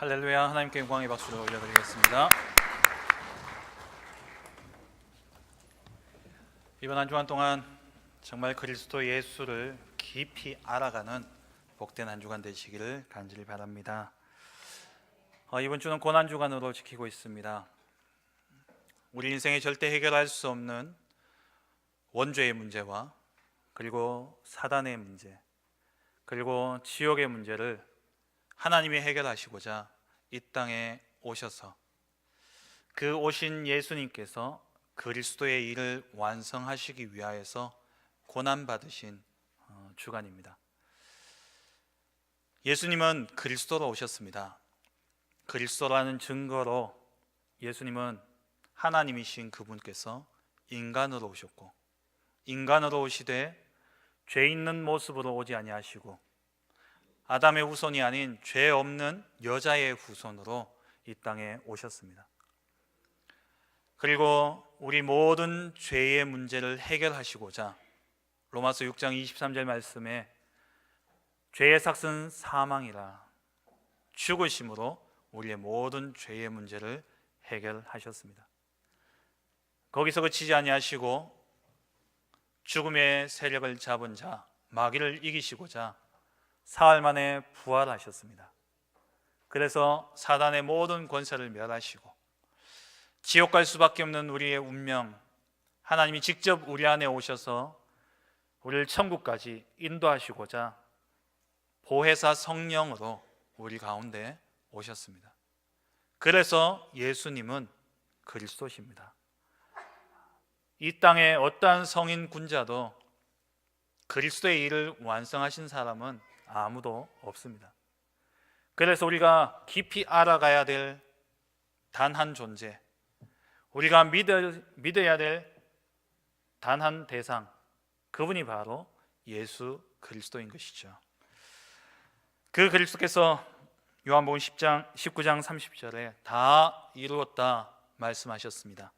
할렐루야. 하나님께 영광의 박수를 올려드리겠습니다. 이번 한 주간 동안 정말 그리스도 예수를 깊이 알아가는 복된 한 주간 되시기를 간절히 바랍니다. 이번 주는 고난 주간으로 지키고 있습니다. 우리 인생에 절대 해결할 수 없는 원죄의 문제와 그리고 사단의 문제, 그리고 지옥의 문제를 하나님이 해결하시고자 이 땅에 오셔서 그 오신 예수님께서 그리스도의 일을 완성하시기 위하여서 고난받으신 주간입니다. 예수님은 그리스도로 오셨습니다. 그리스도라는 증거로 예수님은 하나님이신 그분께서 인간으로 오셨고, 인간으로 오시되 죄 있는 모습으로 오지 아니하시고 아담의 후손이 아닌 죄 없는 여자의 후손으로 이 땅에 오셨습니다. 그리고 우리 모든 죄의 문제를 해결하시고자 로마서 6장 23절 말씀에 죄의 삭은 사망이라 죽으심으로 우리의 모든 죄의 문제를 해결하셨습니다. 거기서 그치지 아니하시고 죽음의 세력을 잡은 자 마귀를 이기시고자 사흘 만에 부활하셨습니다. 그래서 사단의 모든 권세를 멸하시고 지옥 갈 수밖에 없는 우리의 운명, 하나님이 직접 우리 안에 오셔서 우리를 천국까지 인도하시고자 보혜사 성령으로 우리 가운데 오셨습니다. 그래서 예수님은 그리스도십니다. 이 땅에 어떠한 성인 군자도 그리스도의 일을 완성하신 사람은 아무도 없습니다. 그래서 우리가 깊이 알아가야 될 단 한 존재, 우리가 믿어야 될 단 한 대상, 그분이 바로 예수 그리스도인 것이죠. 그 그리스도께서 요한복음 19장 30절에 다 이루었다 말씀하셨습니다.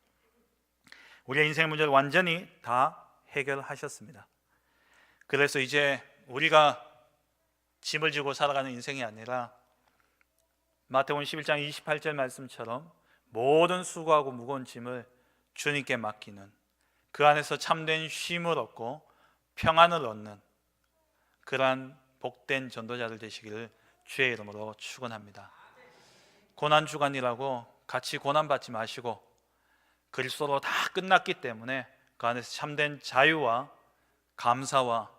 우리의 인생 문제를 완전히 다 해결하셨습니다. 그래서 이제 우리가 짐을 지고 살아가는 인생이 아니라 마태복음 11장 28절 말씀처럼 모든 수고하고 무거운 짐을 주님께 맡기는, 그 안에서 참된 쉼을 얻고 평안을 얻는 그러한 복된 전도자들 되시기를 주의 이름으로 축원합니다. 고난주간이라고 같이 고난받지 마시고 그리스도로 다 끝났기 때문에 그 안에서 참된 자유와 감사와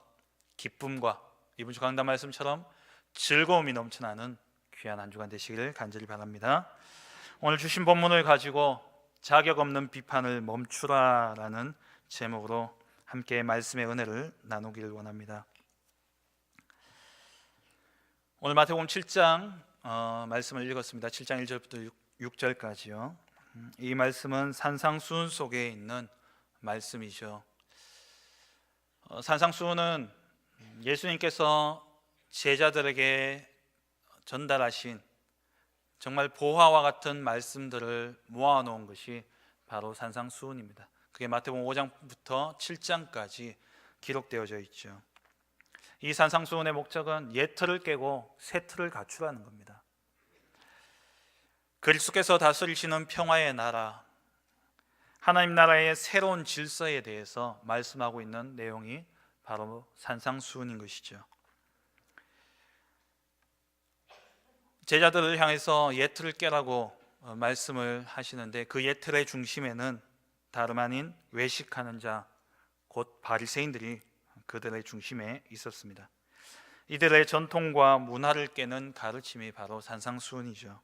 기쁨과 이번 주 강단 말씀처럼 즐거움이 넘쳐나는 귀한 한 주간 되시기를 간절히 바랍니다. 오늘 주신 본문을 가지고 자격 없는 비판을 멈추라라는 제목으로 함께 말씀의 은혜를 나누기를 원합니다. 오늘 마태복음 7장 말씀을 읽었습니다. 7장 1절부터 6절까지요. 이 말씀은 산상수훈 속에 있는 말씀이죠. 산상수훈은 예수님께서 제자들에게 전달하신 정말 보화와 같은 말씀들을 모아놓은 것이 바로 산상수훈입니다. 그게 마태복음 5장부터 7장까지 기록되어져 있죠. 이 산상수훈의 목적은 옛 틀을 깨고 새 틀을 갖추라는 겁니다. 그리스도께서 다스리시는 평화의 나라, 하나님 나라의 새로운 질서에 대해서 말씀하고 있는 내용이 바로 산상수훈인 것이죠. 제자들을 향해서 옛 틀을 깨라고 말씀을 하시는데 그 옛 틀의 중심에는 다름 아닌 외식하는 자, 곧 바리새인들이 그들의 중심에 있었습니다. 이들의 전통과 문화를 깨는 가르침이 바로 산상수훈이죠.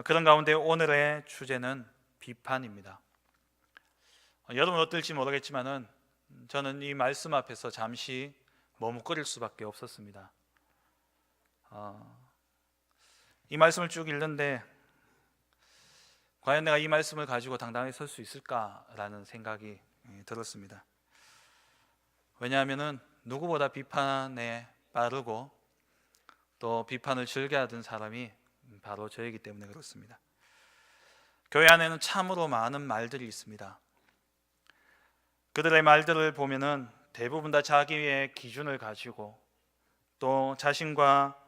그런 가운데 오늘의 주제는 비판입니다. 여러분 어떨지 모르겠지만은 저는 이 말씀 앞에서 잠시 머뭇거릴 수밖에 없었습니다. 이 말씀을 쭉 읽는데 과연 내가 이 말씀을 가지고 당당하게 설 수 있을까라는 생각이 들었습니다. 왜냐하면은 누구보다 비판에 빠르고 또 비판을 즐겨하던 사람이 바로 저이기 때문에 그렇습니다. 교회 안에는 참으로 많은 말들이 있습니다. 그들의 말들을 보면은 대부분 다 자기의 기준을 가지고 또 자신과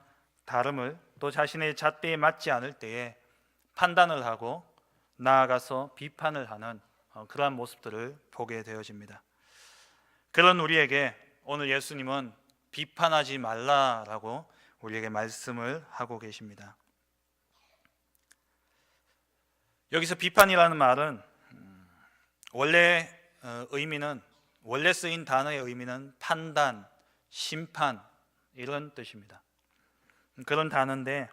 다름을 또 자신의 잣대에 맞지 않을 때에 판단을 하고 나아가서 비판을 하는 그러한 모습들을 보게 되어집니다. 그런 우리에게 오늘 예수님은 비판하지 말라라고 우리에게 말씀을 하고 계십니다. 여기서 비판이라는 말은 원래 쓰인 단어의 의미는 판단, 심판 이런 뜻입니다. 그런 단어인데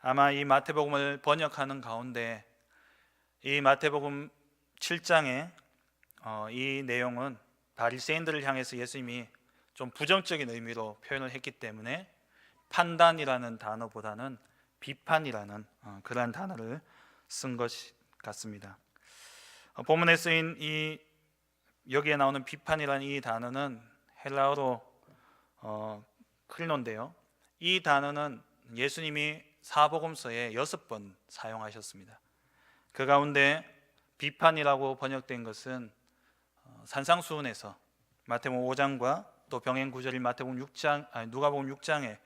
아마 이 마태복음을 번역하는 가운데 이 마태복음 7장의 이 내용은 바리새인들을 향해서 예수님이 좀 부정적인 의미로 표현을 했기 때문에 판단이라는 단어보다는 비판이라는 그러한 단어를 쓴 것 같습니다. 본문에 쓰인 여기에 나오는 비판이라는 이 단어는 헬라어로 크리노인데요. 이 단어는 예수님이 사복음서에 6번 사용하셨습니다. 그 가운데 비판이라고 번역된 것은 산상수훈에서 마태복음 5장과 또 병행 구절인 누가복음 6장에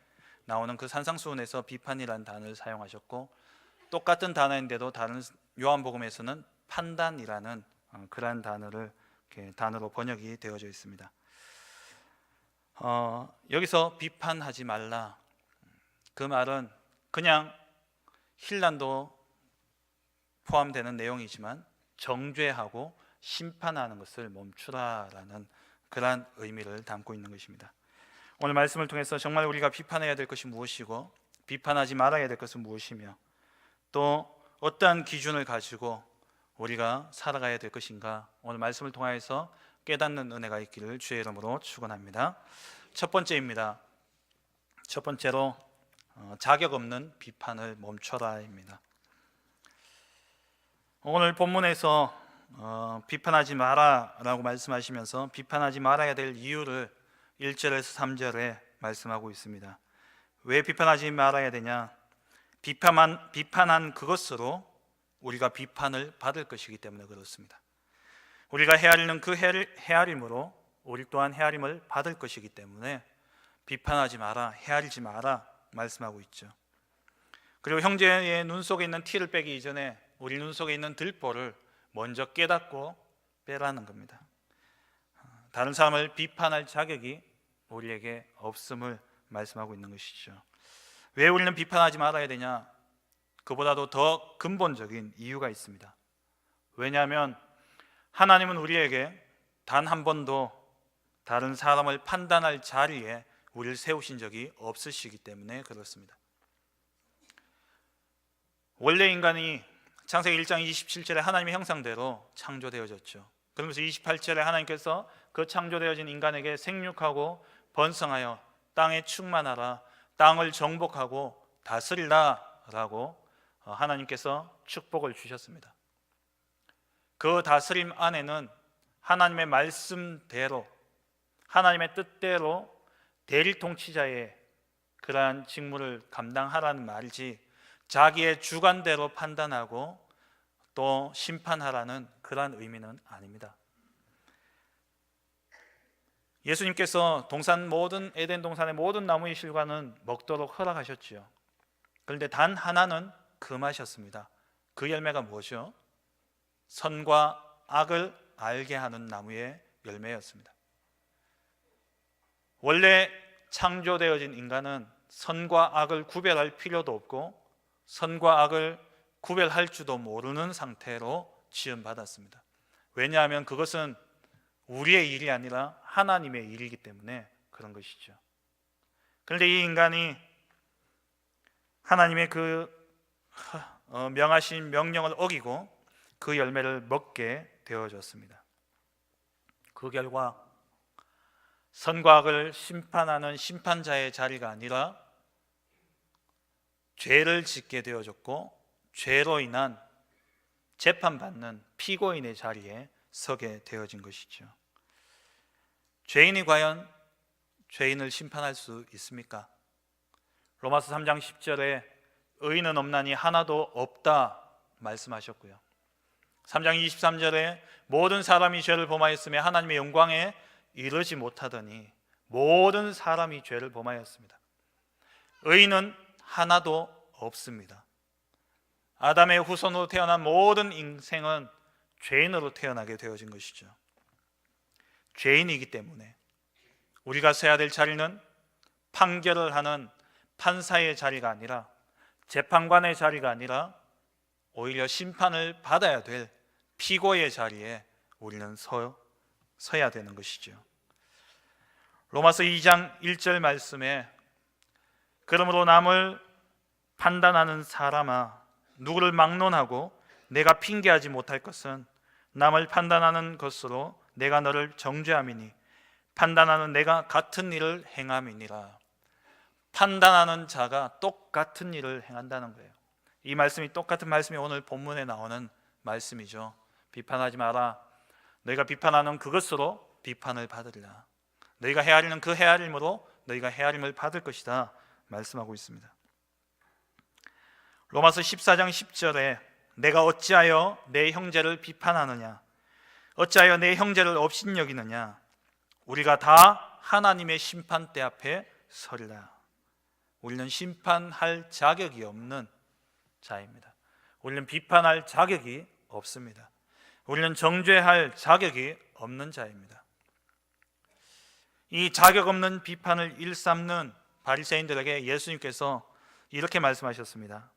나오는 그 산상수훈에서 비판이라는 단어를 사용하셨고, 똑같은 단어인데도 다른 요한복음에서는 판단이라는 그러한 단어로 번역이 되어져 있습니다. 여기서 비판하지 말라, 그 말은 그냥 힐난도 포함되는 내용이지만 정죄하고 심판하는 것을 멈추라라는 그러한 의미를 담고 있는 것입니다. 오늘 말씀을 통해서 정말 우리가 비판해야 될 것이 무엇이고 비판하지 말아야 될 것은 무엇이며 또 어떠한 기준을 가지고 우리가 살아가야 될 것인가, 오늘 말씀을 통하여서 깨닫는 은혜가 있기를 주의 이름으로 축원합니다. 첫 번째입니다. 첫 번째로 자격 없는 비판을 멈춰라입니다. 오늘 본문에서 비판하지 마라라고 말씀하시면서 비판하지 말아야 될 이유를 1절에서 3절에 말씀하고 있습니다. 왜 비판하지 말아야 되냐? 비판한 그것으로 우리가 비판을 받을 것이기 때문에 그렇습니다. 우리가 헤아리는 그 헤아림으로 우리 또한 헤아림을 받을 것이기 때문에 비판하지 마라, 헤아리지 마라 말씀하고 있죠. 그리고 형제의 눈 속에 있는 티를 빼기 이전에 우리 눈 속에 있는 들보를 먼저 깨닫고 빼라는 겁니다. 다른 사람을 비판할 자격이 우리에게 없음을 말씀하고 있는 것이죠. 왜 우리는 비판하지 말아야 되냐? 그보다도 더 근본적인 이유가 있습니다. 왜냐하면 하나님은 우리에게 단 한 번도 다른 사람을 판단할 자리에 우리를 세우신 적이 없으시기 때문에 그렇습니다. 원래 인간이 창세기 1장 27절에 하나님의 형상대로 창조되어졌죠. 그러면서 28절에 하나님께서 그 창조되어진 인간에게 생육하고 번성하여 땅에 충만하라, 땅을 정복하고 다스리라 라고 하나님께서 축복을 주셨습니다. 그 다스림 안에는 하나님의 말씀대로, 하나님의 뜻대로 대리통치자의 그러한 직무를 감당하라는 말이지 자기의 주관대로 판단하고 또 심판하라는 그러한 의미는 아닙니다. 예수님께서 에덴 동산의 모든 나무의 실과는 먹도록 허락하셨지요. 그런데 단 하나는 금하셨습니다. 그 열매가 무엇이요? 선과 악을 알게 하는 나무의 열매였습니다. 원래 창조되어진 인간은 선과 악을 구별할 필요도 없고 선과 악을 구별할 줄도 모르는 상태로 지음받았습니다. 왜냐하면 그것은 우리의 일이 아니라 하나님의 일이기 때문에 그런 것이죠. 그런데 이 인간이 하나님의 그 명하신 명령을 어기고 그 열매를 먹게 되어졌습니다. 그 결과 선과 악을 심판하는 심판자의 자리가 아니라 죄를 짓게 되어졌고 죄로 인한 재판받는 피고인의 자리에 서게 되어진 것이죠. 죄인이 과연 죄인을 심판할 수 있습니까? 로마서 3장 10절에 의인은 없나니 하나도 없다 말씀하셨고요. 3장 23절에 모든 사람이 죄를 범하였으며 하나님의 영광에 이르지 못하더니 모든 사람이 죄를 범하였습니다. 의인은 하나도 없습니다. 아담의 후손으로 태어난 모든 인생은 죄인으로 태어나게 되어진 것이죠. 죄인이기 때문에 우리가 서야 될 자리는 판결을 하는 판사의 자리가 아니라, 재판관의 자리가 아니라 오히려 심판을 받아야 될 피고의 자리에 우리는 서야 되는 것이죠. 로마서 2장 1절 말씀에 그러므로 남을 판단하는 사람아, 누구를 막론하고 내가 핑계하지 못할 것은 남을 판단하는 것으로 내가 너를 정죄함이니 판단하는 내가 같은 일을 행함이니라. 판단하는 자가 똑같은 일을 행한다는 거예요. 이 말씀이 똑같은 말씀이 오늘 본문에 나오는 말씀이죠. 비판하지 마라. 너희가 비판하는 그것으로 비판을 받으리라. 너희가 헤아리는 그 헤아림으로 너희가 헤아림을 받을 것이다 말씀하고 있습니다. 로마서 14장 10절에 내가 어찌하여 내 형제를 비판하느냐, 어찌하여 내 형제를 업신여기느냐, 우리가 다 하나님의 심판대 앞에 서리라. 우리는 심판할 자격이 없는 자입니다. 우리는 비판할 자격이 없습니다. 우리는 정죄할 자격이 없는 자입니다. 이 자격 없는 비판을 일삼는 바리새인들에게 예수님께서 이렇게 말씀하셨습니다.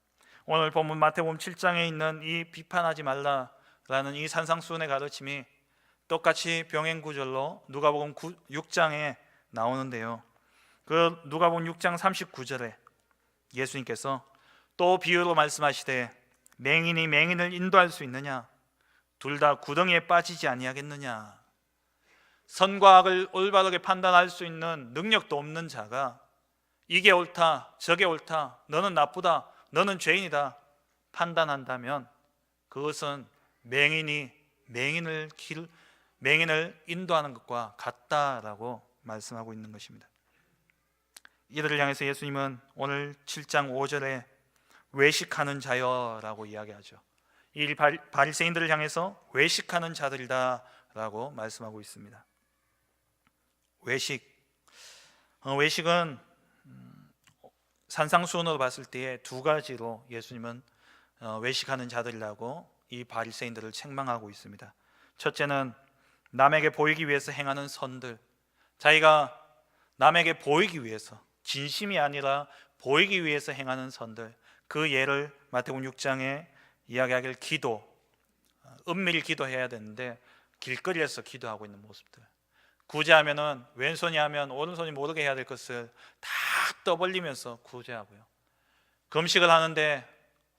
오늘 본문 마태복음 7장에 있는 이 비판하지 말라라는 이 산상수훈의 가르침이 똑같이 병행구절로 누가복음 6장에 나오는데요. 그 누가복음 6장 39절에 예수님께서 또 비유로 말씀하시되 맹인이 맹인을 인도할 수 있느냐, 둘 다 구덩이에 빠지지 아니하겠느냐. 선과 악을 올바르게 판단할 수 있는 능력도 없는 자가 이게 옳다, 저게 옳다, 너는 나쁘다, 너는 죄인이다 판단한다면 그것은 맹인이 맹인을 인도하는 것과 같다라고 말씀하고 있는 것입니다. 이들을 향해서 예수님은 오늘 7장 5절에 외식하는 자여라고 이야기하죠. 이 바리새인들을 향해서 외식하는 자들이다 라고 말씀하고 있습니다. 외식은 산상수훈으로 봤을 때 두 가지로 예수님은 외식하는 자들이라고 이 바리새인들을 책망하고 있습니다. 첫째는 남에게 보이기 위해서 행하는 선들, 자기가 남에게 보이기 위해서, 진심이 아니라 보이기 위해서 행하는 선들, 그 예를 마태복음 6장에 이야기하길 기도, 은밀히 기도해야 되는데 길거리에서 기도하고 있는 모습들, 구제하면은 왼손이 하면 오른손이 모르게 해야 될 것을 다 떠벌리면서 구제하고요. 금식을 하는데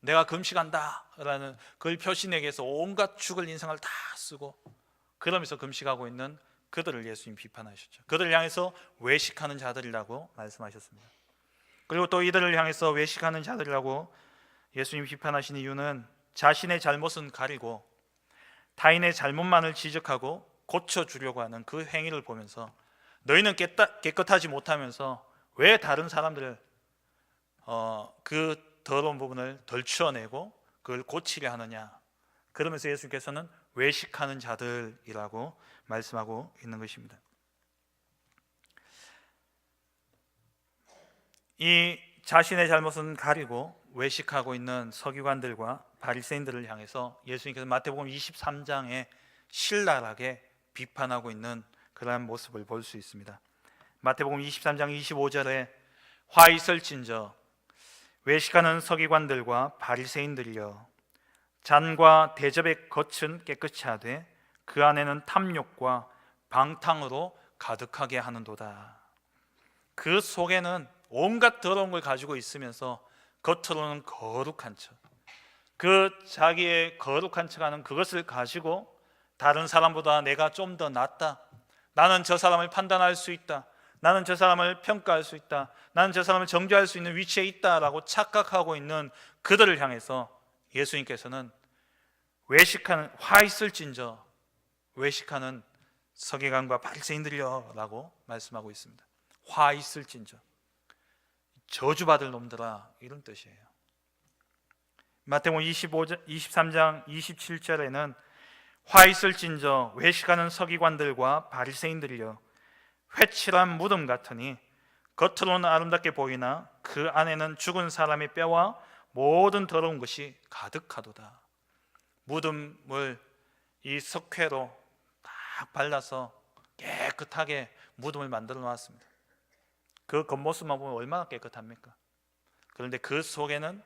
내가 금식한다 라는 그걸 표시내기 위해서 온갖 죽을 인상을 다 쓰고 그러면서 금식하고 있는 그들을 예수님 비판하셨죠. 그들을 향해서 외식하는 자들이라고 말씀하셨습니다. 그리고 또 이들을 향해서 외식하는 자들이라고 예수님 비판하신 이유는 자신의 잘못은 가리고 타인의 잘못만을 지적하고 고쳐주려고 하는 그 행위를 보면서 너희는 깨끗하지 못하면서 왜 다른 사람들을 그 더러운 부분을 덜추어내고 그걸 고치려 하느냐, 그러면서 예수님께서는 외식하는 자들이라고 말씀하고 있는 것입니다. 이 자신의 잘못은 가리고 외식하고 있는 서기관들과 바리새인들을 향해서 예수님께서 마태복음 23장에 신랄하게 비판하고 있는 그러한 모습을 볼 수 있습니다. 마태복음 23장 25절에 화 있을진저 외식하는 서기관들과 바리새인들이여, 잔과 대접의 겉은 깨끗이 하되 그 안에는 탐욕과 방탕으로 가득하게 하는도다. 그 속에는 온갖 더러운 걸 가지고 있으면서 겉으로는 거룩한 척, 그 자기의 거룩한 척하는 그것을 가지고 다른 사람보다 내가 좀 더 낫다, 나는 저 사람을 판단할 수 있다, 나는 저 사람을 평가할 수 있다, 나는 저 사람을 정죄할 수 있는 위치에 있다라고 착각하고 있는 그들을 향해서 예수님께서는 외식하는 화 있을진저 외식하는 서기관과 바리새인들이여 라고 말씀하고 있습니다. 화 있을진저, 저주받을 놈들아, 이런 뜻이에요. 마태복음 23장 27절에는 화 있을진저 외식하는 서기관들과 바리새인들이여, 회칠한 무덤 같으니 겉으로는 아름답게 보이나 그 안에는 죽은 사람의 뼈와 모든 더러운 것이 가득하도다. 무덤을 이 석회로 딱 발라서 깨끗하게 무덤을 만들어 놨습니다. 그 겉모습만 보면 얼마나 깨끗합니까? 그런데 그 속에는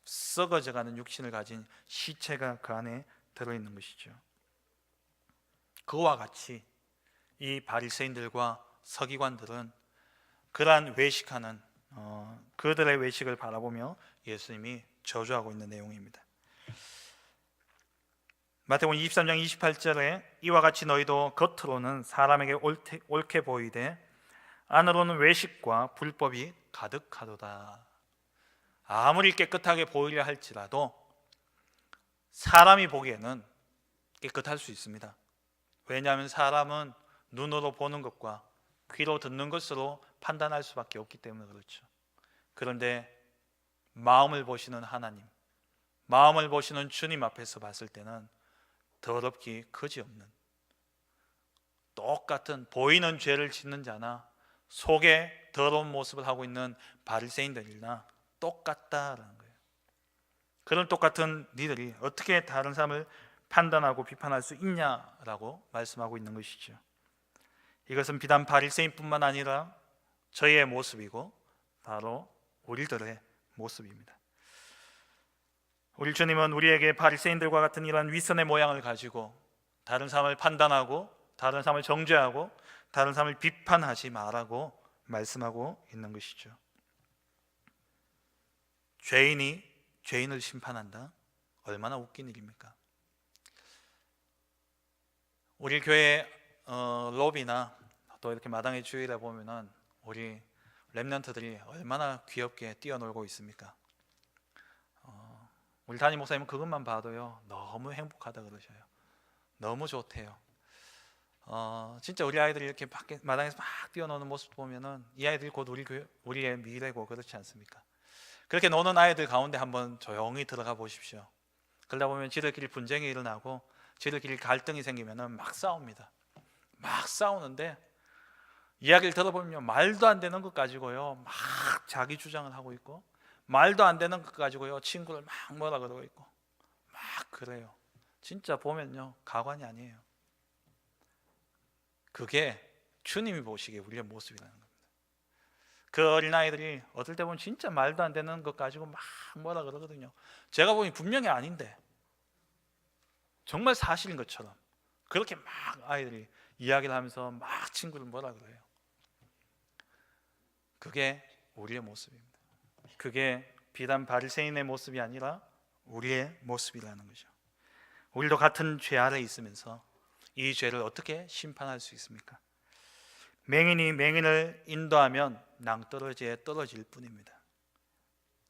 썩어져가는 육신을 가진 시체가 그 안에 들어있는 것이죠. 그와 같이 이 바리새인들과 서기관들은 그러한 외식하는 그들의 외식을 바라보며 예수님이 저주하고 있는 내용입니다. 마태복음 23장 28절에 이와 같이 너희도 겉으로는 사람에게 옳게 보이되 안으로는 외식과 불법이 가득하도다. 아무리 깨끗하게 보이려 할지라도 사람이 보기에는 깨끗할 수 있습니다. 왜냐하면 사람은 눈으로 보는 것과 귀로 듣는 것으로 판단할 수밖에 없기 때문에 그렇죠. 그런데 마음을 보시는 하나님, 마음을 보시는 주님 앞에서 봤을 때는 더럽기 그지없는, 똑같은 보이는 죄를 짓는 자나 속에 더러운 모습을 하고 있는 바리새인들이나 똑같다라는 거예요. 그런 똑같은 니들이 어떻게 다른 사람을 판단하고 비판할 수 있냐라고 말씀하고 있는 것이죠. 이것은 비단 바리새인뿐만 아니라 저희의 모습이고 바로 우리들의 모습입니다. 우리 주님은 우리에게 바리새인들과 같은 이러한 위선의 모양을 가지고 다른 사람을 판단하고 다른 사람을 정죄하고 다른 사람을 비판하지 말라고 말씀하고 있는 것이죠. 죄인이 죄인을 심판한다? 얼마나 웃긴 일입니까? 우리 교회 로비나 또 이렇게 마당의 주일에 보면은 우리 렘넌트들이 얼마나 귀엽게 뛰어놀고 있습니까? 우리 담임 목사님은 그것만 봐도요 너무 행복하다 그러셔요. 너무 좋대요. 진짜 우리 아이들이 이렇게 밖에 마당에서 막 뛰어노는 모습 보면은 이 아이들이 곧 우리의 미래고 그렇지 않습니까? 그렇게 노는 아이들 가운데 한번 조용히 들어가 보십시오. 그러다 보면 지들끼리 분쟁이 일어나고 지들끼리 갈등이 생기면은 막 싸웁니다. 막 싸우는데 이야기를 들어보면 말도 안 되는 것 가지고요 막 자기 주장을 하고 있고 말도 안 되는 것 가지고요 친구를 막 뭐라 그러고 있고 막 그래요. 진짜 보면요 가관이 아니에요. 그게 주님이 보시기에 우리의 모습이라는 겁니다. 그 어린아이들이 어떨 때 보면 진짜 말도 안 되는 것 가지고 막 뭐라 그러거든요. 제가 보니 분명히 아닌데 정말 사실인 것처럼 그렇게 막 아이들이 이야기를 하면서 막 친구를 뭐라 그래요. 그게 우리의 모습입니다. 그게 비단 바리새인의 모습이 아니라 우리의 모습이라는 거죠. 우리도 같은 죄 아래 있으면서 이 죄를 어떻게 심판할 수 있습니까? 맹인이 맹인을 인도하면 낭떠러지에 떨어질 뿐입니다.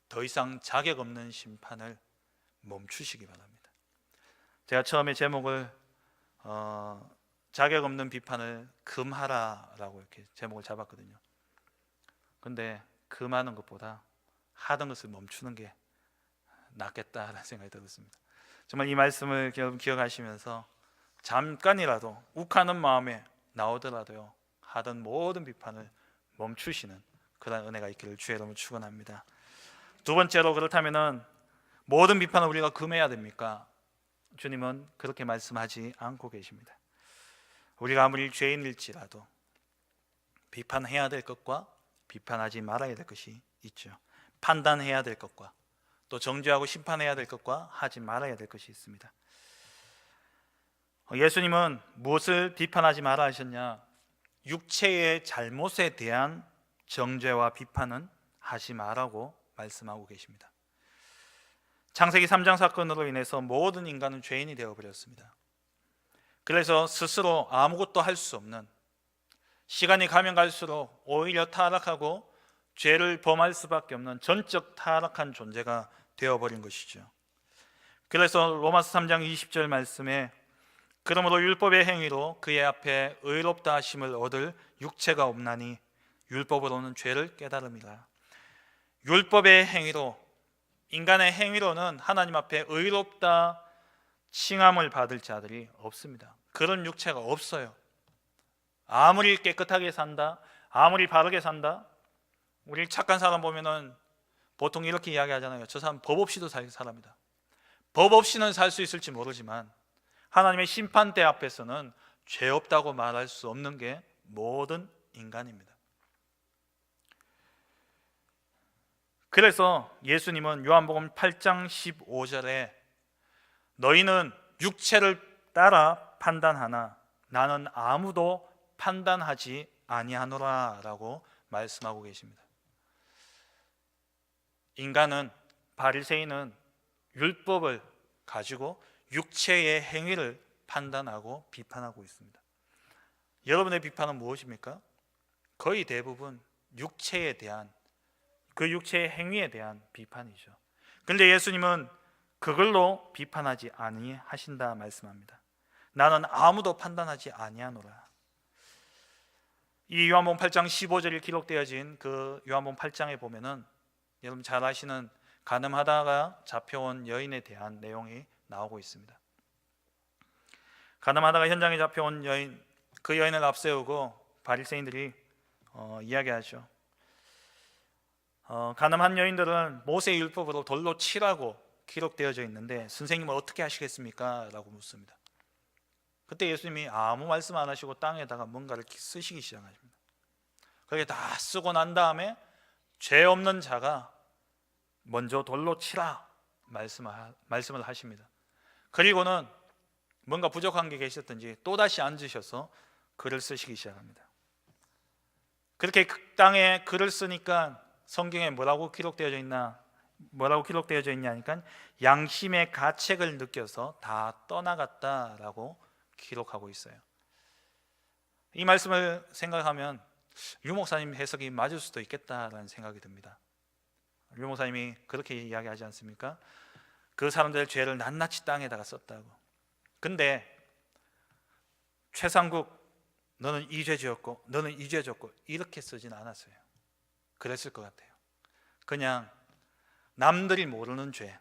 더 이상 자격 없는 심판을 멈추시기 바랍니다. 제가 처음에 제목을 자격 없는 비판을 금하라라고 이렇게 제목을 잡았거든요. 근데 금하는 것보다 하던 것을 멈추는 게 낫겠다라는 생각이 들었습니다. 정말 이 말씀을 기억하시면서 잠깐이라도 욱하는 마음에 나오더라도요 하던 모든 비판을 멈추시는 그런 은혜가 있기를 주의 이름으로 축원합니다. 두 번째로 그렇다면은 모든 비판을 우리가 금해야 됩니까? 주님은 그렇게 말씀하지 않고 계십니다. 우리가 아무리 죄인일지라도 비판해야 될 것과 비판하지 말아야 될 것이 있죠. 판단해야 될 것과 또 정죄하고 심판해야 될 것과 하지 말아야 될 것이 있습니다. 예수님은 무엇을 비판하지 말아 하셨냐? 육체의 잘못에 대한 정죄와 비판은 하지 말라고 말씀하고 계십니다. 창세기 3장 사건으로 인해서 모든 인간은 죄인이 되어버렸습니다. 그래서 스스로 아무것도 할 수 없는, 시간이 가면 갈수록 오히려 타락하고 죄를 범할 수밖에 없는 전적 타락한 존재가 되어버린 것이죠. 그래서 로마서 3장 20절 말씀에 그러므로 율법의 행위로 그의 앞에 의롭다 하심을 얻을 육체가 없나니 율법으로는 죄를 깨달음이라. 율법의 행위로, 인간의 행위로는 하나님 앞에 의롭다 칭함을 받을 자들이 없습니다. 그런 육체가 없어요. 아무리 깨끗하게 산다, 아무리 바르게 산다, 우리 착한 사람 보면은 보통 이렇게 이야기하잖아요. 저 사람 법 없이도 살 사람이다. 법 없이는 살 수 있을지 모르지만 하나님의 심판대 앞에서는 죄 없다고 말할 수 없는 게 모든 인간입니다. 그래서 예수님은 요한복음 8장 15절에 너희는 육체를 따라 판단하나 나는 아무도 판단하지 아니하노라 라고 말씀하고 계십니다. 인간은, 바리새인은 율법을 가지고 육체의 행위를 판단하고 비판하고 있습니다. 여러분의 비판은 무엇입니까? 거의 대부분 육체에 대한, 그 육체의 행위에 대한 비판이죠. 그런데 예수님은 그걸로 비판하지 아니하신다 말씀합니다. 나는 아무도 판단하지 아니하노라. 이 요한복음 8장 15절이 기록되어진 그 요한복음 8장에 보면은 여러분 잘 아시는 간음하다가 잡혀온 여인에 대한 내용이 나오고 있습니다. 간음하다가 현장에 잡혀온 여인, 그 여인을 앞세우고 바리새인들이 이야기하죠. 간음한 여인들은 모세의 율법으로 돌로 치라고 기록되어져 있는데 선생님은 어떻게 하시겠습니까? 라고 묻습니다. 그때 예수님이 아무 말씀 안 하시고 땅에다가 뭔가를 쓰시기 시작하십니다. 그렇게 다 쓰고 난 다음에 죄 없는 자가 먼저 돌로 치라 말씀을 하십니다. 그리고는 뭔가 부족한 게 계셨든지 또다시 앉으셔서 글을 쓰시기 시작합니다. 그렇게 땅에 글을 쓰니까 성경에 뭐라고 기록되어져 있냐니까 양심의 가책을 느껴서 다 떠나갔다라고 기록하고 있어요. 이 말씀을 생각하면 유 목사님 해석이 맞을 수도 있겠다라는 생각이 듭니다. 유 목사님이 그렇게 이야기하지 않습니까? 그 사람들의 죄를 낱낱이 땅에다가 썼다고. 근데 최상국 너는 이 죄 지었고 너는 이 죄 졌고 이렇게 쓰진 않았어요. 그랬을 것 같아요. 그냥 남들이 모르는 죄,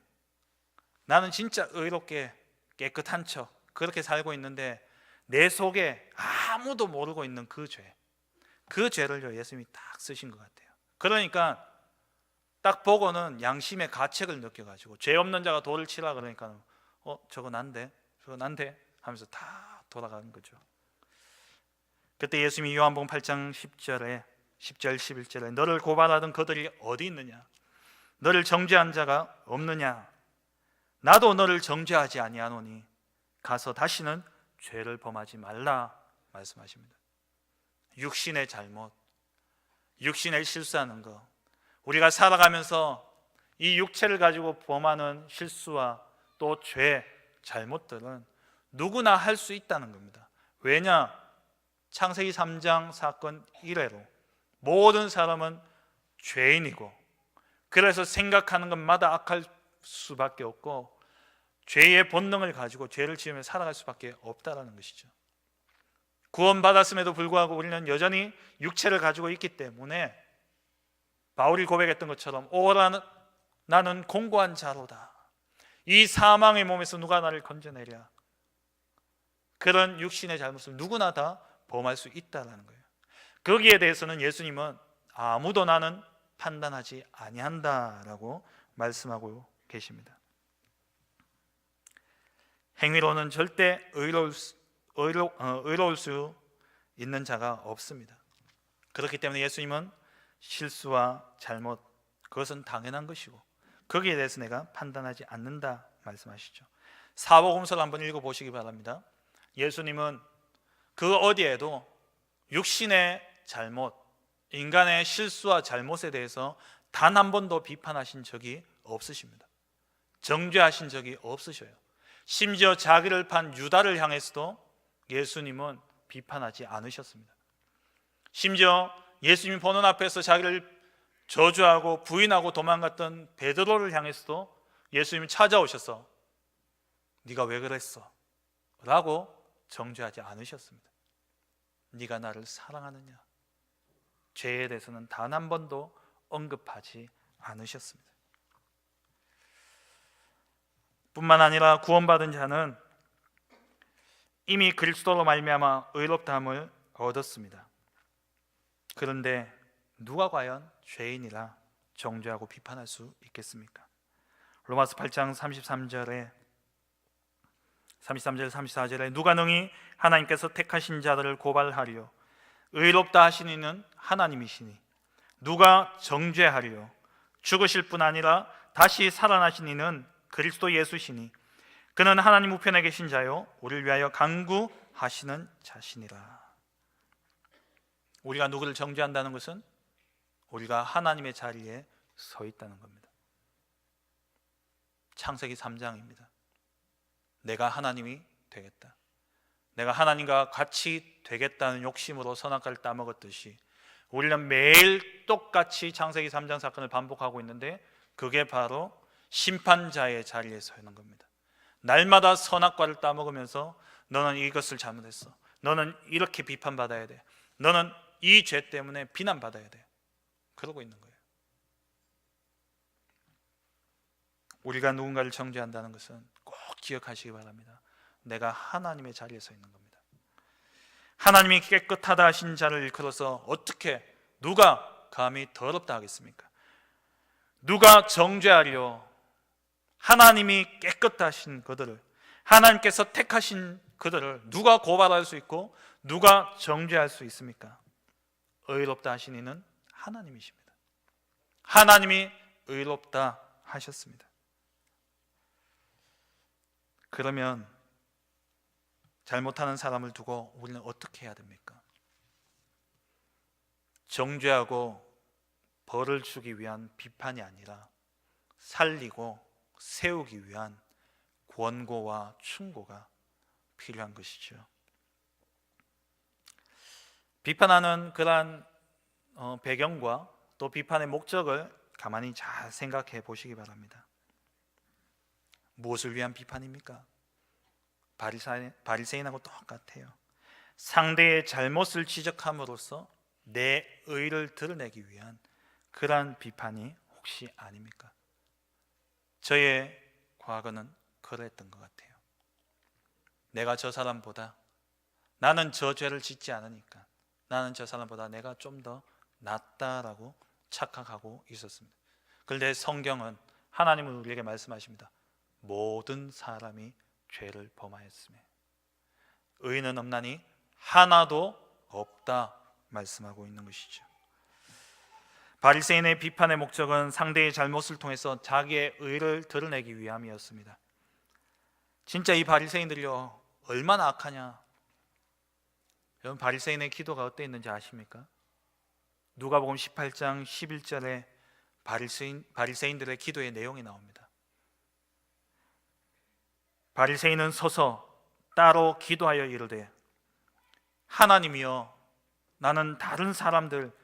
나는 진짜 의롭게 깨끗한 척 그렇게 살고 있는데 내 속에 아무도 모르고 있는 그 죄, 그 죄를 예수님이 딱 쓰신 것 같아요. 그러니까 딱 보고는 양심의 가책을 느껴가지고 죄 없는 자가 돌을 치라 그러니까 저거 난데 하면서 다 돌아가는 거죠. 그때 예수님이 요한복음 8장 10절 11절에 너를 고발하던 그들이 어디 있느냐? 너를 정죄한 자가 없느냐? 나도 너를 정죄하지 아니하노니 가서 다시는 죄를 범하지 말라 말씀하십니다. 육신의 잘못, 육신의 실수하는 것, 우리가 살아가면서 이 육체를 가지고 범하는 실수와 또 죄, 잘못들은 누구나 할 수 있다는 겁니다. 왜냐? 창세기 3장 사건 이래로 모든 사람은 죄인이고 그래서 생각하는 것마다 악할 수밖에 없고 죄의 본능을 가지고 죄를 지으며 살아갈 수밖에 없다는 것이죠. 구원받았음에도 불구하고 우리는 여전히 육체를 가지고 있기 때문에 바울이 고백했던 것처럼 나는 공고한 자로다. 이 사망의 몸에서 누가 나를 건져내랴. 그런 육신의 잘못을 누구나 다 범할 수 있다는 거예요. 거기에 대해서는 예수님은 아무도 나는 판단하지 아니한다라고 말씀하고 계십니다. 행위로는 절대 의로울 수 있는 자가 없습니다. 그렇기 때문에 예수님은 실수와 잘못 그것은 당연한 것이고 거기에 대해서 내가 판단하지 않는다 말씀하시죠. 사복음서를 한번 읽어보시기 바랍니다. 예수님은 그 어디에도 육신의 잘못, 인간의 실수와 잘못에 대해서 단 한 번도 비판하신 적이 없으십니다. 정죄하신 적이 없으셔요. 심지어 자기를 판 유다를 향해서도 예수님은 비판하지 않으셨습니다. 심지어 예수님이 보는 앞에서 자기를 저주하고 부인하고 도망갔던 베드로를 향해서도 예수님이 찾아오셔서 네가 왜 그랬어? 라고 정죄하지 않으셨습니다. 네가 나를 사랑하느냐? 죄에 대해서는 단 한 번도 언급하지 않으셨습니다. 뿐만 아니라 구원받은 자는 이미 그리스도로 말미암아 의롭다함을 얻었습니다. 그런데 누가 과연 죄인이라 정죄하고 비판할 수 있겠습니까? 로마서 8장 33절 34절에 누가 능히 하나님께서 택하신 자들을 고발하리요? 의롭다 하신 이는 하나님이시니 누가 정죄하리요? 죽으실 뿐 아니라 다시 살아나신 이는 그리스도 예수시니 그는 하나님 우편에 계신 자요 우리를 위하여 간구하시는 자시니라. 우리가 누구를 정죄한다는 것은 우리가 하나님의 자리에 서 있다는 겁니다. 창세기 3장입니다. 내가 하나님이 되겠다, 내가 하나님과 같이 되겠다는 욕심으로 선악과를 따먹었듯이 우리는 매일 똑같이 창세기 3장 사건을 반복하고 있는데 그게 바로 심판자의 자리에 서 있는 겁니다. 날마다 선악과를 따먹으면서 너는 이것을 잘못했어, 너는 이렇게 비판받아야 돼, 너는 이 죄 때문에 비난받아야 돼, 그러고 있는 거예요. 우리가 누군가를 정죄한다는 것은 꼭 기억하시기 바랍니다. 내가 하나님의 자리에 서 있는 겁니다. 하나님이 깨끗하다 하신 자를 일컬어서 어떻게 누가 감히 더럽다 하겠습니까? 누가 정죄하려? 하나님이 깨끗하신 그들을, 하나님께서 택하신 그들을 누가 고발할 수 있고 누가 정죄할 수 있습니까? 의롭다 하신 이는 하나님이십니다. 하나님이 의롭다 하셨습니다. 그러면 잘못하는 사람을 두고 우리는 어떻게 해야 됩니까? 정죄하고 벌을 주기 위한 비판이 아니라 살리고 세우기 위한 권고와 충고가 필요한 것이죠. 비판하는 그러한 배경과 또 비판의 목적을 가만히 잘 생각해 보시기 바랍니다. 무엇을 위한 비판입니까? 바리새인하고 똑같아요. 상대의 잘못을 지적함으로써 내 의를 드러내기 위한 그러한 비판이 혹시 아닙니까? 저의 과거는 그랬던 것 같아요. 내가 저 사람보다, 나는 저 죄를 짓지 않으니까 나는 저 사람보다 내가 좀 더 낫다라고 착각하고 있었습니다. 그런데 성경은, 하나님은 우리에게 말씀하십니다. 모든 사람이 죄를 범하였으며 의인은 없나니 하나도 없다 말씀하고 있는 것이죠. 바리새인의 비판의 목적은 상대의 잘못을 통해서 자기의 의를 드러내기 위함이었습니다. 진짜 이 바리새인들이요, 얼마나 악하냐. 여러분, 바리새인의 기도가 어땠는지 아십니까? 누가복음 18장 11절에 바리새인들의 기도의 내용이 나옵니다. 바리새인은 서서 따로 기도하여 이르되, 하나님이여, 나는 다른 사람들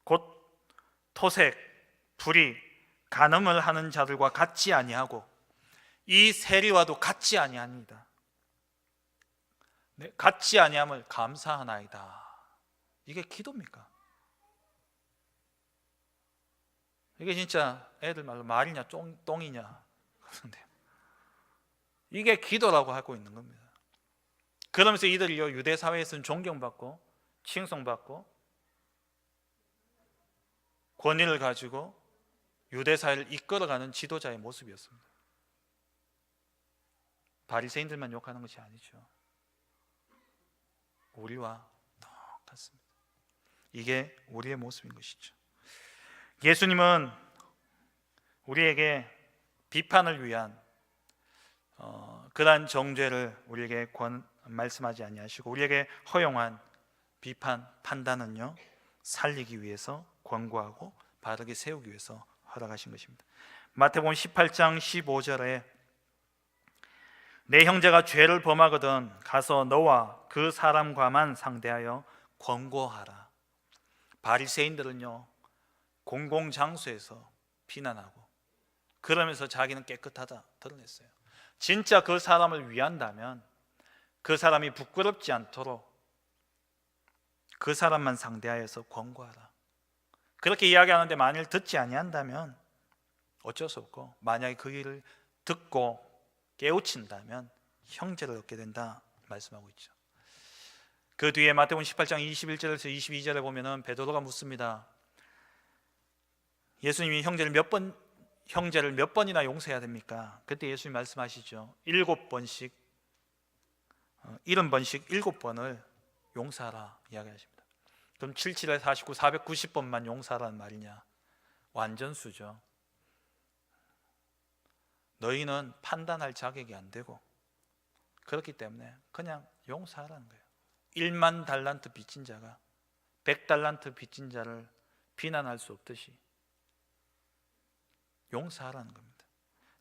곧 토색, 불의, 간음을 하는 자들과 같지 아니하고 이 세리와도 같지 아니합니다. 네, 같지 아니함을 감사하나이다. 이게 기도입니까? 이게 진짜 애들 말로 말이냐 똥이냐 그런데 이게 기도라고 하고 있는 겁니다. 그러면서 이들이요, 유대 사회에서는 존경받고 칭송받고 권위를 가지고 유대 사회를 이끌어가는 지도자의 모습이었습니다. 바리새인들만 욕하는 것이 아니죠. 우리와 똑같습니다. 이게 우리의 모습인 것이죠. 예수님은 우리에게 비판을 위한 그러한 정죄를 우리에게 말씀하지 아니하시고 우리에게 허용한 비판, 판단은요, 살리기 위해서, 권고하고 바르게 세우기 위해서 허락하신 것입니다. 마태복음 18장 15절에 내 형제가 죄를 범하거든 가서 너와 그 사람과만 상대하여 권고하라. 바리새인들은요, 공공장소에서 비난하고 그러면서 자기는 깨끗하다 드러냈어요. 진짜 그 사람을 위한다면 그 사람이 부끄럽지 않도록 그 사람만 상대하여서 권고하라. 그렇게 이야기하는데 만일 듣지 아니한다면 어쩔 수 없고, 만약에 그 일을 듣고 깨우친다면 형제를 얻게 된다 말씀하고 있죠. 그 뒤에 마태복음 18장 21절에서 22절에 보면은 베드로가 묻습니다. 예수님이 형제를 몇 번이나 용서해야 됩니까? 그때 예수님 말씀하시죠. 7번씩 70번씩 7번을 용서하라 이야기하십니다. 그럼 77에 49 490번만 용서하라는 말이냐? 완전수죠. 너희는 판단할 자격이 안 되고, 그렇기 때문에 그냥 용서하라는 거예요. 1만 달란트 빚진 자가 100달란트 빚진 자를 비난할 수 없듯이 용서하라는 겁니다.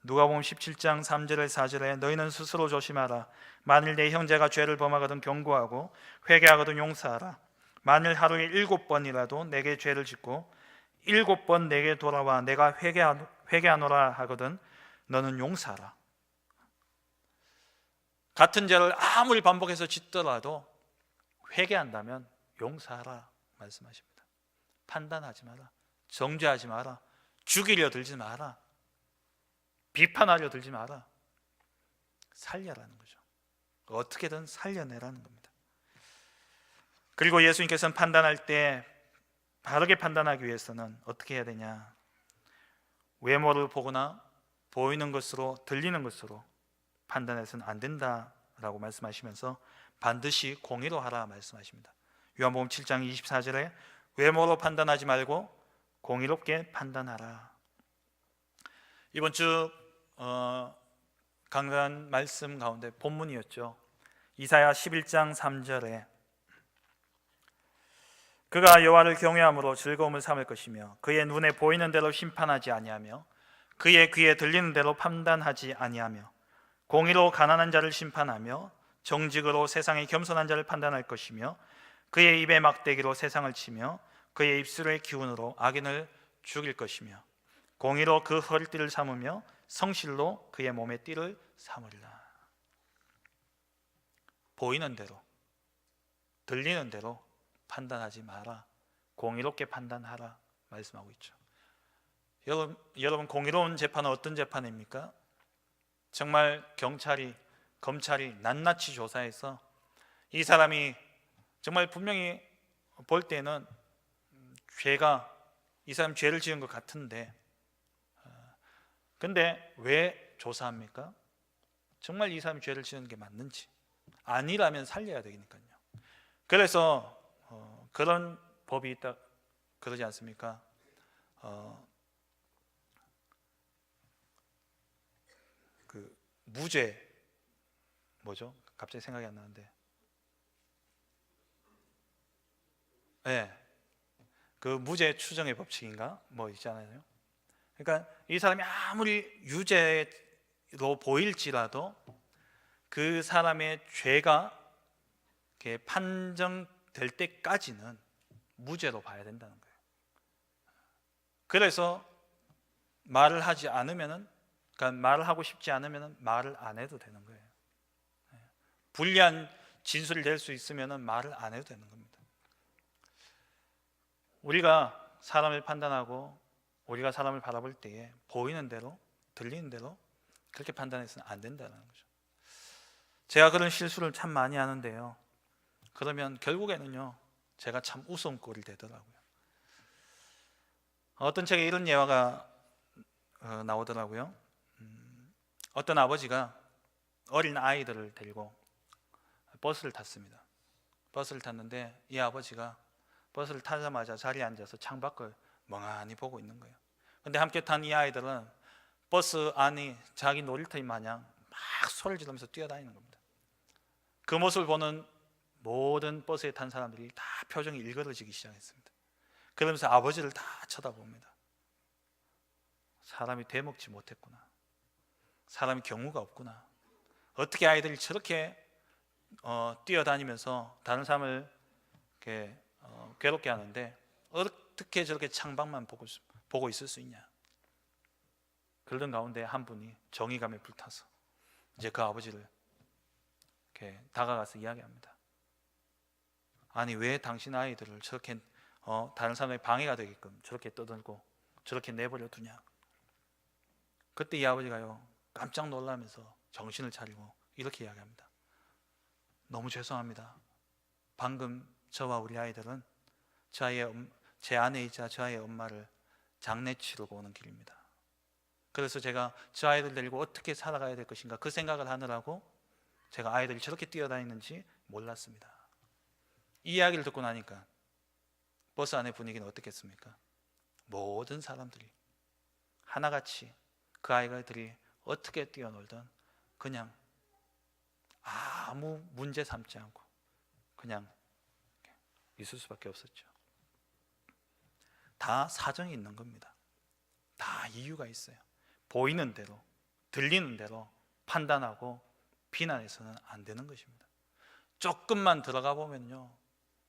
누가복음 17장 3절에 4절에 너희는 스스로 조심하라. 만일 내 형제가 죄를 범하거든 경고하고 회개하거든 용서하라. 만일 하루에 7번이라도 내게 죄를 짓고 7번 내게 돌아와 내가 회개하노라 하거든 너는 용서하라. 같은 죄를 아무리 반복해서 짓더라도 회개한다면 용서하라 말씀하십니다. 판단하지 마라. 정죄하지 마라. 죽이려 들지 마라. 비판하려 들지 마라. 살려라는 거죠. 어떻게든 살려내라는 겁니다. 그리고 예수님께서는 판단할 때 바르게 판단하기 위해서는 어떻게 해야 되냐? 외모를 보거나 보이는 것으로 들리는 것으로 판단해서는 안 된다라고 말씀하시면서 반드시 공의로 하라 말씀하십니다. 요한복음 7장 24절에 외모로 판단하지 말고 공의롭게 판단하라. 이번 주 강단 말씀 가운데 본문이었죠. 이사야 11장 3절에 그가 여호와를 경외함으로 즐거움을 삼을 것이며 그의 눈에 보이는 대로 심판하지 아니하며 그의 귀에 들리는 대로 판단하지 아니하며 공의로 가난한 자를 심판하며 정직으로 세상의 겸손한 자를 판단할 것이며 그의 입의 막대기로 세상을 치며 그의 입술의 기운으로 악인을 죽일 것이며 공의로 그 허리띠를 삼으며 성실로 그의 몸의 띠를 삼으리라. 보이는 대로 들리는 대로 판단하지 마라. 공의롭게 판단하라 말씀하고 있죠. 여러분 공의로운 재판은 어떤 재판입니까? 정말 경찰이 검찰이 낱낱이 조사해서 이 사람이 정말 분명히 볼 때는 이 사람 죄를 지은 것 같은데 근데 왜 조사합니까? 정말 이 사람이 죄를 지은 게 맞는지, 아니라면 살려야 되니까요. 그래서 그런 법이 있다 그러지 않습니까? 그 무죄 뭐죠? 갑자기 생각이 안 나는데. 네, 그 무죄 추정의 법칙인가 뭐 있잖아요. 그러니까 이 사람이 아무리 유죄로 보일지라도 그 사람의 죄가 판정될 때까지는 무죄로 봐야 된다는 거예요. 그래서 말을 하지 않으면은, 그러니까 말을 하고 싶지 않으면은 말을 안 해도 되는 거예요. 불리한 진술이 될 수 있으면은 말을 안 해도 되는 겁니다. 우리가 사람을 판단하고 우리가 사람을 바라볼 때에 보이는 대로 들리는 대로 그렇게 판단해서는 안 된다는 거죠. 제가 그런 실수를 참 많이 하는데요, 그러면 결국에는요 제가 참 웃음꼴이 되더라고요. 어떤 책에 이런 예화가 나오더라고요. 어떤 아버지가 어린 아이들을 데리고 버스를 탔습니다. 버스를 탔는데 이 아버지가 버스를 타자마자 자리에 앉아서 창밖을 멍하니 보고 있는 거예요. 근데 함께 탄 이 아이들은 버스 안이 자기 놀이터인 마냥 막 소리를 지르면서 뛰어다니는 겁니다. 그 모습을 보는 모든 버스에 탄 사람들이 다 표정이 일그러지기 시작했습니다. 그러면서 아버지를 다 쳐다봅니다. 사람이 되먹지 못했구나. 사람이 경우가 없구나. 어떻게 아이들이 저렇게 뛰어다니면서 다른 사람을 이렇게 괴롭게 하는데 어떻게 저렇게 창밖만 보고 있을 수 있냐. 그러던 가운데 한 분이 정의감에 불타서 이제 그 아버지를 이렇게 다가가서 이야기합니다. 아니 왜 당신 아이들을 저렇게 다른 사람의 방해가 되게끔 저렇게 떠들고 저렇게 내버려 두냐. 그때 이 아버지가요 깜짝 놀라면서 정신을 차리고 이렇게 이야기합니다. 너무 죄송합니다. 방금 저와 우리 아이들은 제 아내이자 저의 엄마를 장례 치르고 오는 길입니다. 그래서 제가 저 아이들 데리고 어떻게 살아가야 될 것인가 그 생각을 하느라고 제가 아이들이 저렇게 뛰어다니는지 몰랐습니다. 이 이야기를 듣고 나니까 버스 안의 분위기는 어떻겠습니까? 모든 사람들이 하나같이 그 아이들이 어떻게 뛰어놀든 그냥 아무 문제 삼지 않고 그냥 있을 수밖에 없었죠. 다 사정이 있는 겁니다. 다 이유가 있어요. 보이는 대로 들리는 대로 판단하고 비난해서는 안 되는 것입니다. 조금만 들어가 보면요,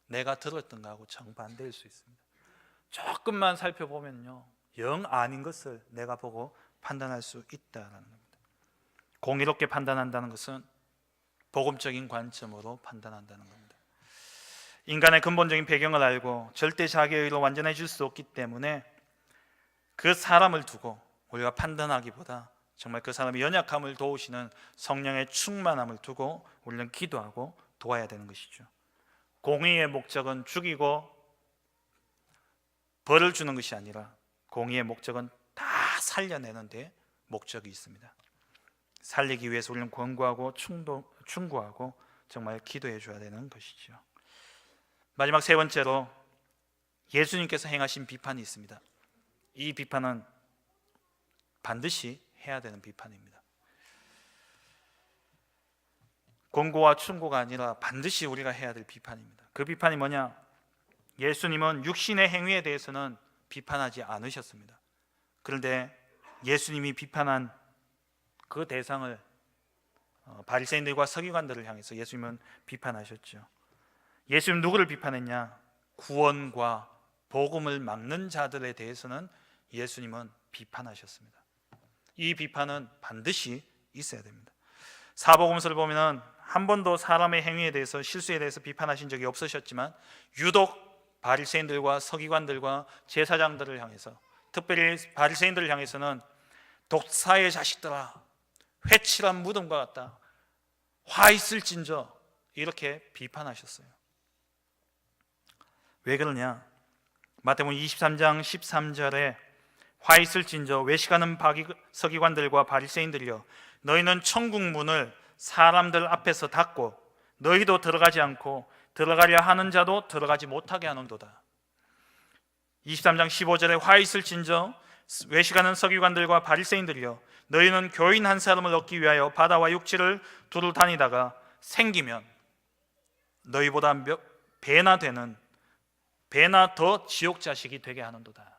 내가 들었던 거하고 정반대일 수 있습니다. 조금만 살펴보면요, 영 아닌 것을 내가 보고 판단할 수 있다는 겁니다. 공의롭게 판단한다는 것은 복음적인 관점으로 판단한다는 겁니다. 인간의 근본적인 배경을 알고 절대 자기의 의로 완전해질 수 없기 때문에 그 사람을 두고 우리가 판단하기보다 정말 그 사람의 연약함을 도우시는 성령의 충만함을 두고 우리는 기도하고 도와야 되는 것이죠. 공의의 목적은 죽이고 벌을 주는 것이 아니라 공의의 목적은 다 살려내는 데 목적이 있습니다. 살리기 위해서 우리는 권고하고 충고하고 정말 기도해 줘야 되는 것이죠. 마지막 세 번째로 예수님께서 행하신 비판이 있습니다. 이 비판은 반드시 해야 되는 비판입니다. 권고와 충고가 아니라 반드시 우리가 해야 될 비판입니다. 그 비판이 뭐냐? 예수님은 육신의 행위에 대해서는 비판하지 않으셨습니다. 그런데 예수님이 비판한 그 대상을 바리새인들과 서기관들을 향해서 예수님은 비판하셨죠. 예수님 누구를 비판했냐? 구원과 복음을 막는 자들에 대해서는 예수님은 비판하셨습니다. 이 비판은 반드시 있어야 됩니다. 사복음서를 보면 한 번도 사람의 행위에 대해서 실수에 대해서 비판하신 적이 없으셨지만 유독 바리새인들과 서기관들과 제사장들을 향해서 특별히 바리새인들을 향해서는 독사의 자식들아 회칠한 무덤과 같다 화 있을진저 이렇게 비판하셨어요. 왜 그러냐? 마태복음 23장 13절에 화 있을진저 외식하는 서기관들과 바리새인들이여 너희는 천국 문을 사람들 앞에서 닫고 너희도 들어가지 않고 들어가려 하는 자도 들어가지 못하게 하는도다. 23장 15절에 화 있을진저 외식하는 서기관들과 바리새인들이여 너희는 교인 한 사람을 얻기 위하여 바다와 육지를 두루 다니다가 생기면 너희보다 배나 더 지옥 자식이 되게 하는도다.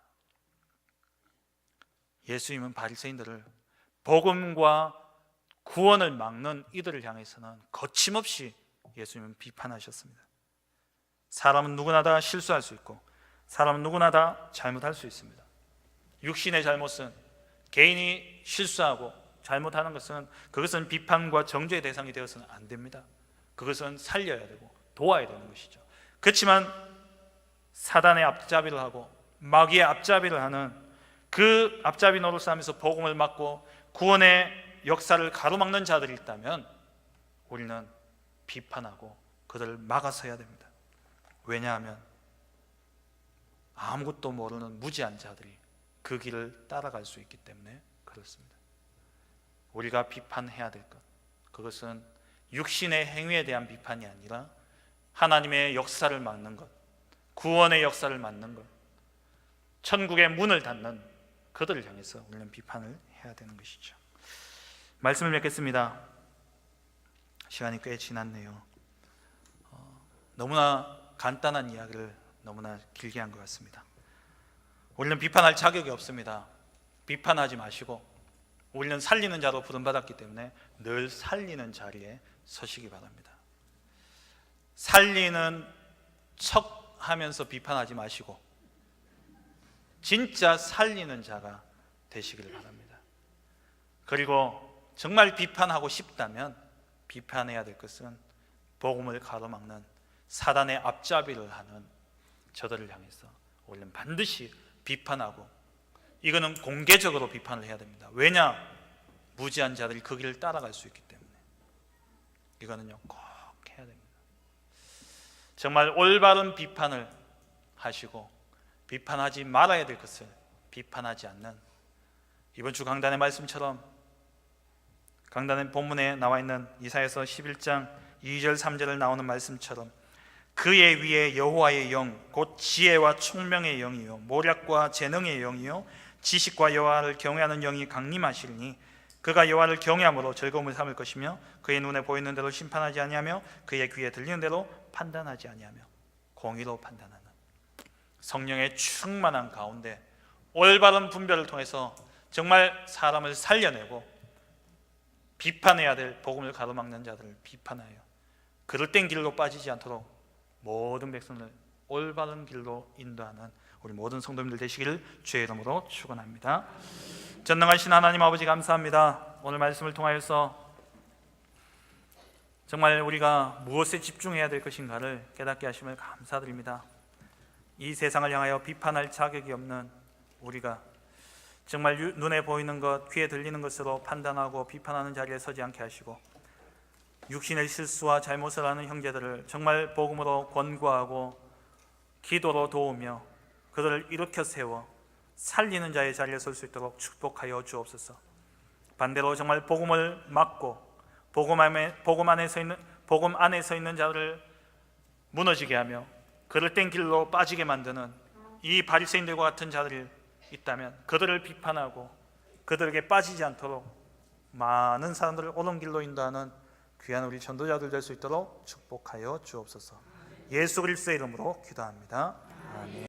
예수님은 바리새인들을 복음과 구원을 막는 이들을 향해서는 거침없이 예수님은 비판하셨습니다. 사람은 누구나 다 실수할 수 있고 사람은 누구나 다 잘못할 수 있습니다. 육신의 잘못은 개인이 실수하고 잘못하는 것은 그것은 비판과 정죄의 대상이 되어서는 안 됩니다. 그것은 살려야 되고 도와야 되는 것이죠. 그렇지만 사단의 앞잡이를 하고 마귀의 앞잡이를 하는 그 앞잡이 노릇을 하면서 복음을 막고 구원의 역사를 가로막는 자들이 있다면 우리는 비판하고 그들을 막아서야 됩니다. 왜냐하면 아무것도 모르는 무지한 자들이 그 길을 따라갈 수 있기 때문에 그렇습니다. 우리가 비판해야 될 것, 그것은 육신의 행위에 대한 비판이 아니라 하나님의 역사를 막는 것, 구원의 역사를 막는 것, 천국의 문을 닫는 그들을 향해서 우리는 비판을 해야 되는 것이죠. 말씀을 맺겠습니다. 시간이 꽤 지났네요. 너무나 간단한 이야기를 너무나 길게 한 것 같습니다. 우리는 비판할 자격이 없습니다. 비판하지 마시고 우리는 살리는 자로 부름받았기 때문에 늘 살리는 자리에 서시기 바랍니다. 살리는 척 하면서 비판하지 마시고 진짜 살리는 자가 되시기를 바랍니다. 그리고 정말 비판하고 싶다면 비판해야 될 것은 복음을 가로막는 사단의 앞잡이를 하는 저들을 향해서 우리는 반드시 비판하고, 이거는 공개적으로 비판을 해야 됩니다. 왜냐? 무지한 자들이 그 길을 따라갈 수 있기 때문에 이거는요 꼭 해야 됩니다. 정말 올바른 비판을 하시고 비판하지 말아야 될 것을 비판하지 않는, 이번 주 강단의 말씀처럼 강단의 본문에 나와 있는 이사야서 11장 2절 3절을 나오는 말씀처럼 그의 위에 여호와의 영 곧 지혜와 총명의 영이요 모략과 재능의 영이요 지식과 여호와를 경외하는 영이 강림하시리니 그가 여호와를 경외함으로 즐거움을 삼을 것이며 그의 눈에 보이는 대로 심판하지 아니하며 그의 귀에 들리는 대로 판단하지 아니하며 공의로 판단하는, 성령의 충만한 가운데 올바른 분별을 통해서 정말 사람을 살려내고 비판해야 될 복음을 가로막는 자들을 비판하여 그릇된 길로 빠지지 않도록 모든 백성을 올바른 길로 인도하는 우리 모든 성도님들 되시기를 주의 이름으로 축원합니다. 전능하신 하나님 아버지 감사합니다. 오늘 말씀을 통하여서 정말 우리가 무엇에 집중해야 될 것인가를 깨닫게 하심을 감사드립니다. 이 세상을 향하여 비판할 자격이 없는 우리가 정말 눈에 보이는 것, 귀에 들리는 것으로 판단하고 비판하는 자리에 서지 않게 하시고 육신의 실수와 잘못을 하는 형제들을 정말 복음으로 권고하고 기도로 도우며 그들을 일으켜 세워 살리는 자의 자리에 설 수 있도록 축복하여 주옵소서. 반대로 정말 복음을 막고 복음 안에 서 있는 자들을 무너지게 하며 그릇된 길로 빠지게 만드는 이 바리새인들과 같은 자들이 있다면 그들을 비판하고 그들에게 빠지지 않도록 많은 사람들을 옳은 길로 인도하는 귀한 우리 전도자들 될 수 있도록 축복하여 주옵소서. 예수 그리스도의 이름으로 기도합니다. 아멘.